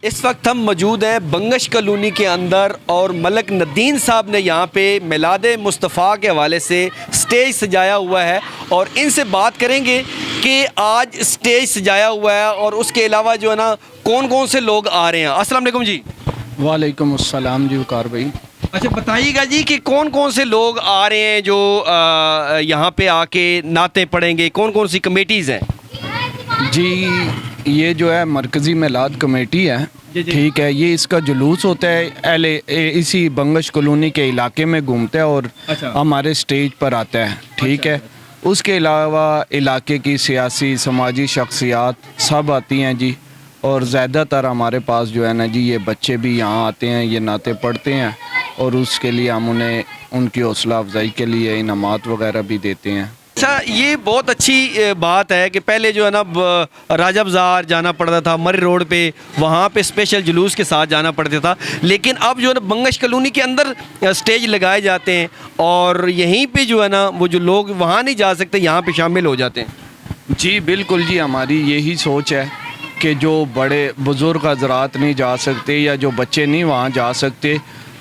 اس وقت ہم موجود ہیں بنگش کالونی کے اندر اور ملک ندیم صاحب نے یہاں پہ میلاد مصطفیٰ کے حوالے سے سٹیج سجایا ہوا ہے اور ان سے بات کریں گے کہ آج سٹیج سجایا ہوا ہے اور اس کے علاوہ جو ہے نا کون کون سے لوگ آ رہے ہیں۔ السلام علیکم جی۔ وعلیکم السلام جی وقار بھائی۔ اچھا بتائیے گا جی کہ کون کون سے لوگ آ رہے ہیں جو یہاں پہ آ کے نعتیں پڑھیں گے، کون کون سی کمیٹیز ہیں؟ جی یہ جو ہے مرکزی میلاد کمیٹی ہے، ٹھیک ہے، یہ اس کا جلوس ہوتا ہے اسی بنگش کالونی کے علاقے میں گھومتا ہے اور ہمارے سٹیج پر آتا ہے، ٹھیک ہے۔ اس کے علاوہ علاقے کی سیاسی سماجی شخصیات سب آتی ہیں جی، اور زیادہ تر ہمارے پاس جو ہے نا جی یہ بچے بھی یہاں آتے ہیں، یہ نعتیں پڑھتے ہیں اور اس کے لیے ہم انہیں ان کی حوصلہ افزائی کے لیے انعامات وغیرہ بھی دیتے ہیں۔ اچھا یہ بہت اچھی بات ہے کہ پہلے جو ہے نا راجہ بازار جانا پڑتا تھا، مری روڈ پہ، وہاں پہ اسپیشل جلوس کے ساتھ جانا پڑتا تھا، لیکن اب جو ہے نا بنگش کالونی کے اندر سٹیج لگائے جاتے ہیں اور یہیں پہ جو ہے نا وہ جو لوگ وہاں نہیں جا سکتے یہاں پہ شامل ہو جاتے ہیں۔ جی بالکل جی، ہماری یہی سوچ ہے کہ جو بڑے بزرگ حضرات نہیں جا سکتے یا جو بچے نہیں وہاں جا سکتے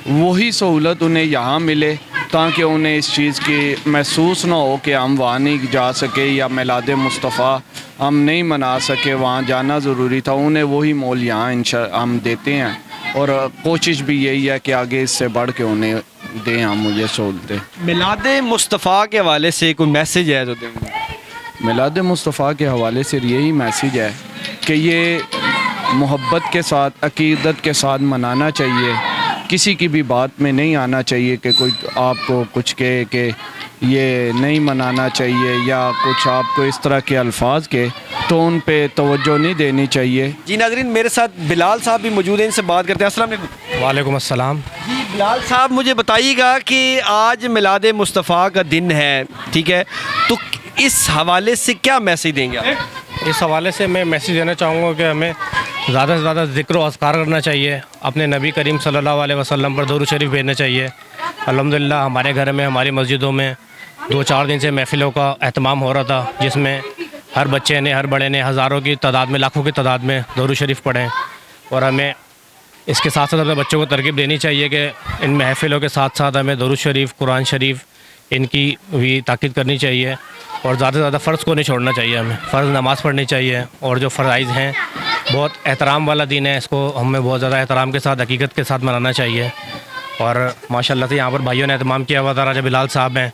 وہی سہولت انہیں یہاں ملے، تاکہ انہیں اس چیز کی محسوس نہ ہو کہ ہم وہاں نہیں جا سکے یا میلاد مصطفیٰ ہم نہیں منا سکے، وہاں جانا ضروری تھا، انہیں وہی مول یہاں ہم دیتے ہیں اور کوشش بھی یہی ہے کہ آگے اس سے بڑھ کے انہیں دیں ہم مجھے سہولتیں۔ میلاد مصطفیٰ کے حوالے سے کوئی میسیج ہے تو دیں؟ میلاد مصطفیٰ کے حوالے سے یہی میسیج ہے کہ یہ محبت کے ساتھ عقیدت کے ساتھ منانا چاہیے، کسی کی بھی بات میں نہیں آنا چاہیے کہ کوئی آپ کو کچھ کہے کہ یہ نہیں منانا چاہیے یا کچھ آپ کو اس طرح کے الفاظ کے تو ان پہ توجہ نہیں دینی چاہیے۔ جی ناظرین میرے ساتھ بلال صاحب بھی موجود ہیں، ان سے بات کرتے ہیں۔ السلام علیکم۔ وعلیکم السلام۔ جی بلال صاحب مجھے بتائیے گا کہ آج میلاد مصطفیٰ کا دن ہے، ٹھیک ہے، تو اس حوالے سے کیا میسیج دیں گے آپ؟ اس حوالے سے میں میسیج دینا چاہوں گا کہ ہمیں زیادہ سے زیادہ ذکر و اذکار کرنا چاہیے، اپنے نبی کریم صلی اللہ علیہ وسلم پر درود شریف بھیجنا چاہیے۔ الحمدللہ ہمارے گھر میں، ہماری مسجدوں میں 2-4 دن سے محفلوں کا اہتمام ہو رہا تھا، جس میں ہر بچے نے، ہر بڑے نے ہزاروں کی تعداد میں، لاکھوں کی تعداد میں درود شریف پڑھیں، اور ہمیں اس کے ساتھ ساتھ اپنے بچوں کو ترغیب دینی چاہیے کہ ان محفلوں کے ساتھ ساتھ ہمیں درود شریف، قرآن شریف ان کی بھی تاکید کرنی چاہیے، اور زیادہ سے زیادہ فرض کو نہیں چھوڑنا چاہیے، ہمیں فرض نماز پڑھنی چاہیے، اور جو فرائض ہیں بہت احترام والا دین ہے، اس کو ہمیں بہت زیادہ احترام کے ساتھ، حقیقت کے ساتھ منانا چاہیے۔ اور ماشاءاللہ سے یہاں پر بھائیوں نے اہتمام کیا ہوا تھا، راجہ بلال صاحب ہیں،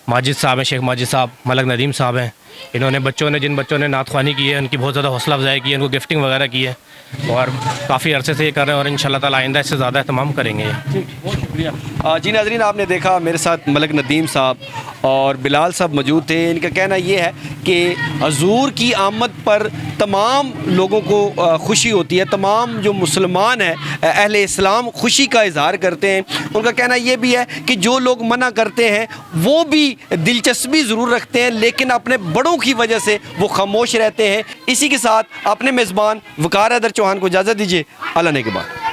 ماجد صاحب ہیں، شیخ ماجد صاحب، ملک ندیم صاحب ہیں، انہوں نے جن بچوں نے نعت خوانی کی ہے ان کی بہت زیادہ حوصلہ افزائی کی ہے، ان کو گفٹنگ وغیرہ کی ہے، اور کافی عرصے سے یہ کر رہے ہیں اور انشاءاللہ تعالی آئندہ اس سے زیادہ اہتمام کریں گے۔ بہت شکریہ۔ جی ناظرین آپ نے دیکھا میرے ساتھ ملک ندیم صاحب اور بلال صاحب موجود تھے، ان کا کہنا یہ ہے کہ حضور کی آمد پر تمام لوگوں کو خوشی ہوتی ہے، تمام جو مسلمان ہیں اہل اسلام خوشی کا اظہار کرتے ہیں۔ ان کا کہنا یہ بھی ہے کہ جو لوگ منع کرتے ہیں وہ بھی دلچسپی ضرور رکھتے ہیں لیکن اپنے بڑوں کی وجہ سے وہ خاموش رہتے ہیں۔ اسی کے ساتھ اپنے میزبان وقار حیدر چوہان کو اجازت دیجیے، اللہ نے کے بعد۔